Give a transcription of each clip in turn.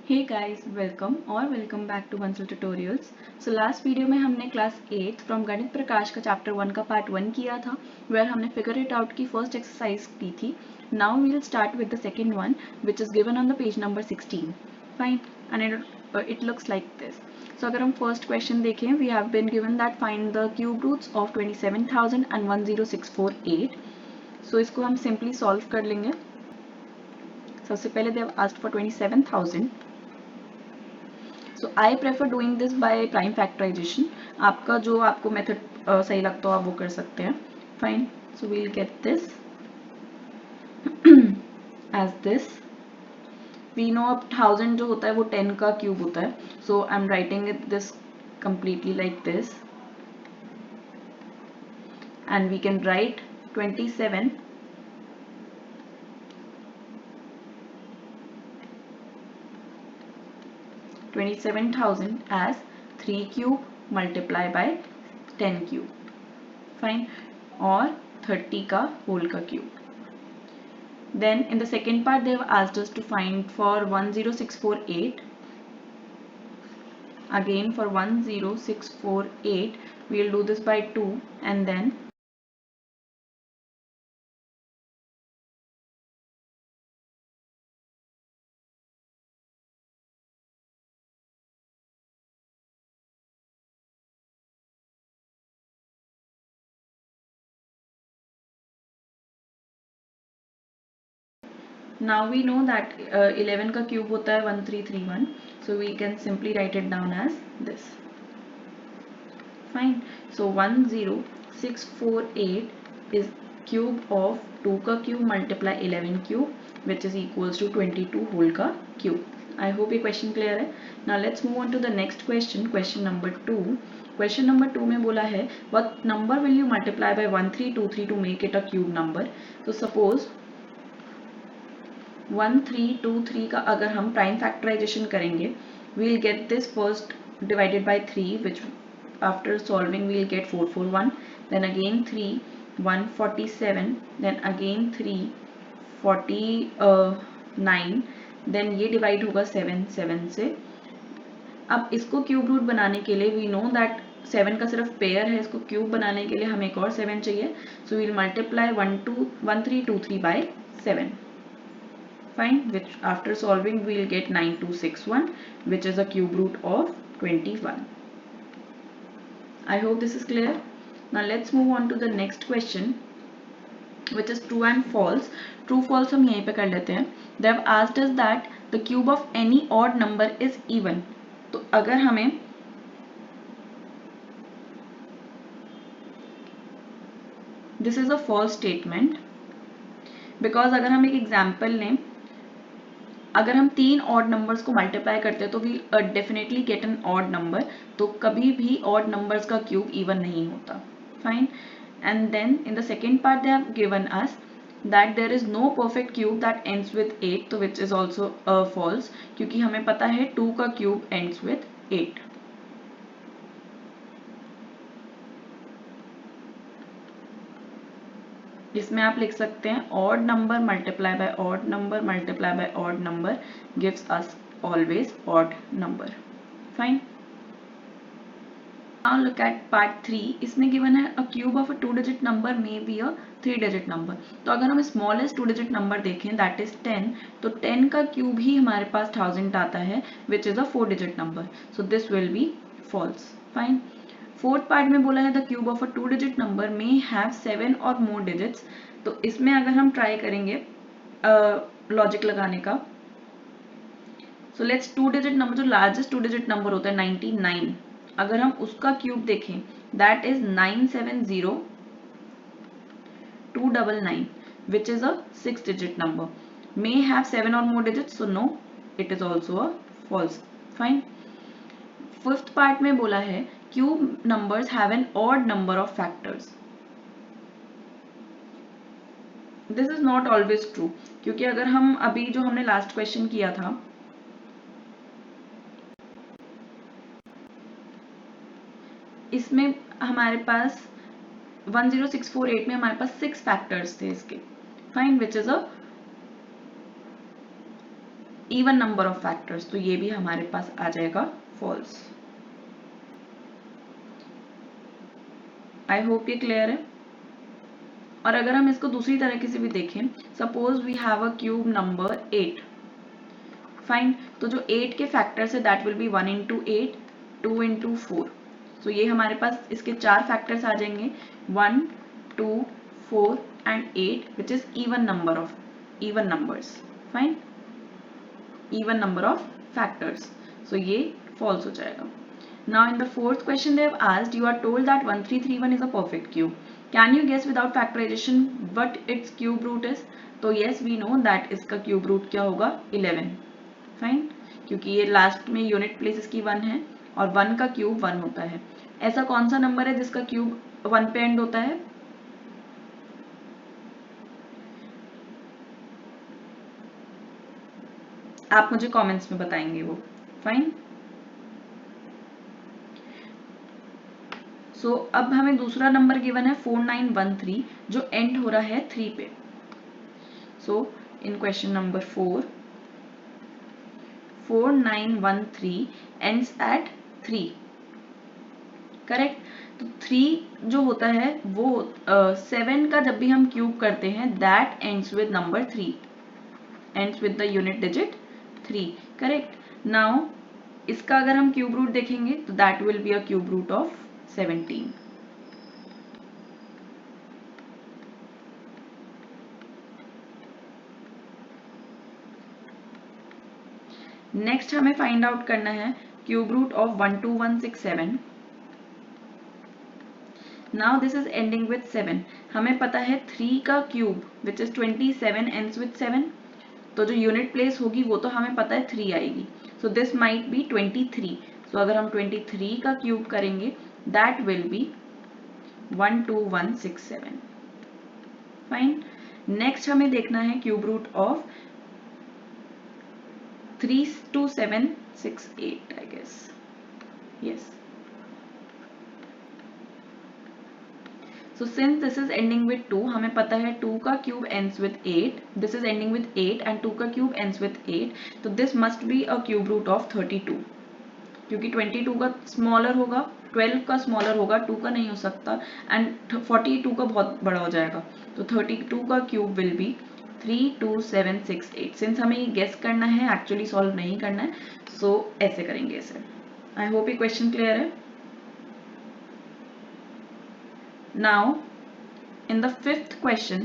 Hey guys, welcome back to Vansal Tutorials. So last video में हमने class 8 from गणित प्रकाश का चैप्टर 1 का पार्ट 1 किया था, वेयर हमने फिगर इट आउट की फर्स्ट एक्सरसाइज की थी. Now we will start with the second one which is given on the page number 16. Fine, and it looks like this. So अगर हम फर्स्ट क्वेश्चन देखें, we have been given that find the cube roots of 27,000 and 10648. So इसको हम simply solve कर लेंगे. सबसे पहले they have asked for 27,000. So I prefer doing this by prime factorisation. आपका जो आपको मेथड सही लगता हो आप वो कर सकते हैं. Fine, so we'll get this as this. We know अब 1000 जो होता है वो 10 का क्यूब होता है. So I am writing it this completely like this, and we can write 27,000 as 3 cube multiply by 10 cube. Fine, और 30 का whole का cube. Then in the second part they have asked us to find for 10648. Again for 10648 we will do this by 2 and then now we know that 11 का cube होता है 1331. So we can simply write it down as this. Fine. So 10648 is cube of 2 का cube multiply 11 cube which is equals to 22 whole का cube. I hope ये question clear है. Now let's move on to the next question. Question number 2. Question number 2 में बोला है what number will you multiply by 1323 to make it a cube number. तो suppose 1323 का अगर हम प्राइम फैक्टराइजेशन करेंगे we'll get this first divided by 3 which after solving we'll get 441, then again 3 147, then again 3 49, then ये divide होगा 7 7 से. अब इसको क्यूब रूट बनाने के लिए वी नो दैट 7 का सिर्फ पेयर है, इसको क्यूब बनाने के लिए हमें एक और 7 चाहिए. So we'll multiply 1323 by 7. Fine, which after solving we will get 9261 which is a cube root of 21. I hope this is clear. Now let's move on to the next question which is true and false. True false हम यहीं पे कर लेते हैं. They have asked us that the cube of any odd number is even. तो अगर हमें this is a false statement because अगर हम एक एग्जाम्पल लें, अगर हम 3 ऑड नंबर्स को मल्टीप्लाई करते हैं तो we definitely get an odd number. तो कभी भी ऑड नंबर्स का क्यूब इवन नहीं होता. Fine, and then in the second part they have given us that there is no perfect cube that ends with 8. तो विच इज ऑल्सो फॉल्स क्योंकि हमें पता है 2 का क्यूब एंड्स विद 8. इसमें आप लिख सकते हैं odd number multiply by odd number multiply by odd number gives us always odd number. Fine, now look at part 3. इसमें गिवन है अ cube of a 2 digit number may be a 3 digit number. तो अगर हम smallest 2 digit number देखें that is 10, तो 10 का cube ही हमारे पास 1000 आता है which is a 4 digit number. So this will be false. Fine, fourth part में बोला है the cube of a 2 digit number may have 7 और मोर डिजिट्स. तो इसमें अगर हम ट्राई करेंगे लॉजिक लगाने का, सो लेट्स 2 डिजिट नंबर जो लार्जेस्ट 2 डिजिट नंबर होता है 99, अगर हम उसका क्यूब देखें that is 970299 which is a 6 digit number. May have 7 or more digits, so no, it is also a false. Fine. Fifth part में बोला है cube numbers have an odd number of factors. This is not always true क्योंकि अगर हम अभी जो हमने last question किया था इसमें हमारे पास 10648 में हमारे पास 6 फैक्टर्स थे इसके. Fine, which is a even number of factors, तो ये भी हमारे पास आ जाएगा फॉल्स। आई होप ये क्लियर है। और अगर हम इसको दूसरी तरीके से भी देखें, suppose we have a cube number 8, fine, तो जो 8 के फैक्टर्स है that will be 1 into 8, 2 into 4, तो ये हमारे पास इसके 4 फैक्टर्स आ जाएंगे 1, 2, 4 and 8 which is even number of even numbers, fine, even number of factors, so ये फॉल्स हो जाएगा। Now in the fourth question they have asked, you are told that 1331 is a perfect cube. Can you guess without factorization what its cube root is? तो yes we know that इसका cube root क्या होगा 11, fine, क्योंकि ये last में unit place इसकी 1 है और 1 का क्यूब 1 होता है। ऐसा कौन सा नंबर है जिसका क्यूब 1 पे एंड होता है? आप मुझे कमेंट्स में बताएंगे वो, फाइन। सो अब हमें दूसरा नंबर गिवन है 4913 जो एंड हो रहा है 3 पे। So in question number 4 4913 ends at 3, correct. तो 3 जो होता है वो 7 का जब भी हम क्यूब करते हैं that ends with number 3, ends with the unit digit 3, correct. Now इसका अगर हम क्यूब रूट देखेंगे तो that will be a cube root of 17। Next हमें फाइंड आउट करना है cube root of 12167। Now this is ending with 7। हमें पता है 3 का cube which is 27 ends with 7, तो जो यूनिट प्लेस होगी वो तो हमें पता है 3 आएगी, so this might be 23। So अगर हम 23 का क्यूब करेंगे that will be 12167, fine. Next हमें देखना है cube root of 32768, I guess, yes. So since this is ending with 2, हमें पता है 2 का cube ends with 8, this is ending with 8 and 2 का क्यूब ends with 8, तो this must be a cube root of 32, क्योंकि 22 का स्मॉलर होगा, 12 का स्मॉलर होगा, 2 का नहीं हो सकता एंड 42 का बहुत बड़ा हो जाएगा, तो 32 का क्यूब विल बी 32768। सिंस हमें ये गेस करना है, एक्चुअली सॉल्व नहीं करना है, सो ऐसे करेंगे इसे। आई होप ये क्वेश्चन क्लियर है। Now in the fifth question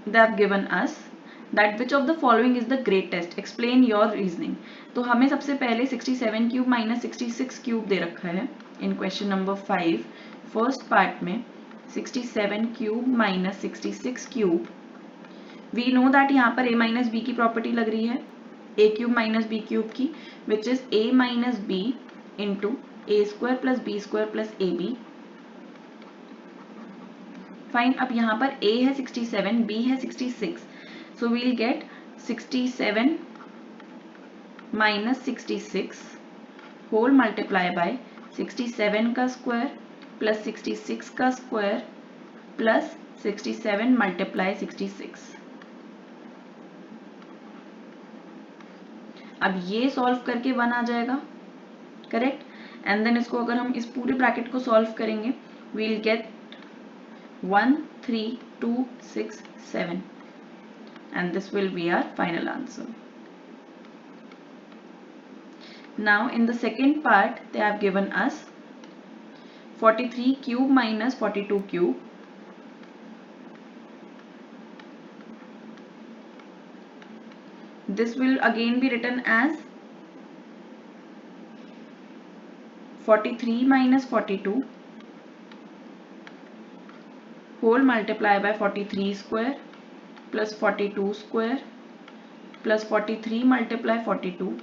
they have given us that which of the following is the greatest, explain your reasoning। तो हमें सबसे पहले 67 क्यूब माइनस 66 क्यूब दे रखा है in question number 5 first part में। 67 cube minus 66 cube, we know that यहाँ पर a माइनस बी की प्रॉपर्टी लग रही है a cube minus B cube की, which is a minus B into A square plus B square plus A B, fine. अब यहाँ पर a है 67, b है 66, so we'll get 67 minus 66 whole multiply by 67 का स्क्वायर प्लस 66 का square plus 67 multiply 66। अब ये सॉल्व करके 1 आ जाएगा, करेक्ट। एंड देन इसको अगर हम इस पूरे ब्रैकेट को सॉल्व करेंगे we'll gate 13267 and this will be our final answer. Now in the second part they have given us 43 cube minus 42 cube, this will again be written as 43 minus 42 whole multiply by 43 square plus 42 square plus 43 multiply 42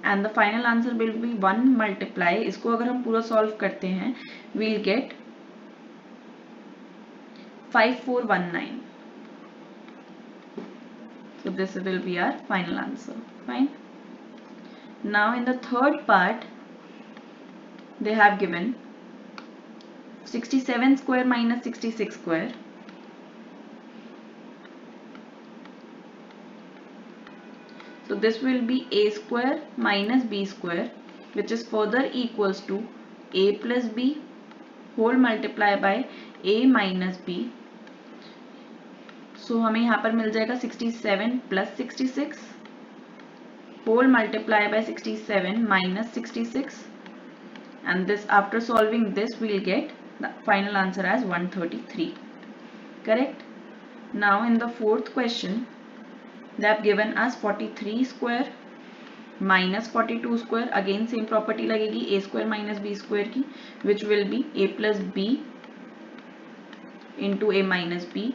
and the final answer will be 1 multiply, इसको अगर हम पूरा solve करते हैं we'll get 5419, so this will be our final answer, fine. Now in the third part they have given 67 square minus 66 square, तो this will be a square minus b square which is further equals to a plus b whole multiply by a minus b. So हमें यहाँ पर मिल जाएगा 67 plus 66 whole multiply by 67 minus 66, and this after solving this we will get the final answer as 133. Correct? Now in the fourth question they have given us 43 square minus 42 square. Again same property लगेगी a square minus b square की, which will be a plus b into a minus b.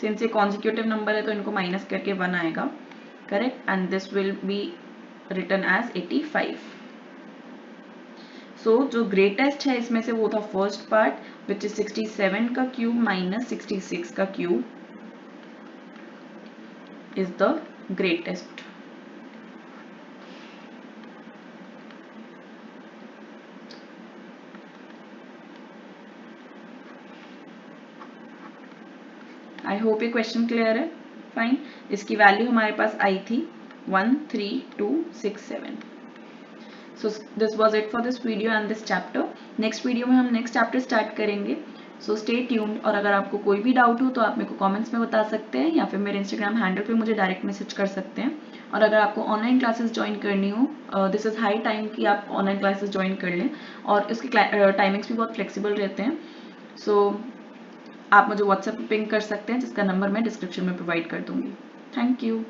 Since ये consecutive number है तो इनको minus करके 1 आएगा. Correct? And this will be written as 85. So जो greatest है इसमें से वो था first part which is 67 का cube minus 66 का cube is the greatest. I hope ये question clear है. Fine. इसकी value हमारे पास आई थी 13267. So this was it for this video and this chapter. Next video में हम next chapter start करेंगे. So stay tuned. और अगर आपको कोई भी डाउट हो तो आप मेरे को comments में बता सकते हैं या फिर मेरे Instagram handle पे मुझे डायरेक्ट मैसेज कर सकते हैं. और अगर आपको ऑनलाइन क्लासेस ज्वाइन करनी हो दिस इज़ हाई टाइम कि आप ऑनलाइन क्लासेस ज्वाइन कर लें और इसकी टाइमिंग्स भी बहुत फ्लेक्सिबल रहते हैं. सो आप मुझे व्हाट्सएप पे पिंग कर सकते हैं जिसका नंबर मैं डिस्क्रिप्शन में प्रोवाइड कर दूँगी. Thank you.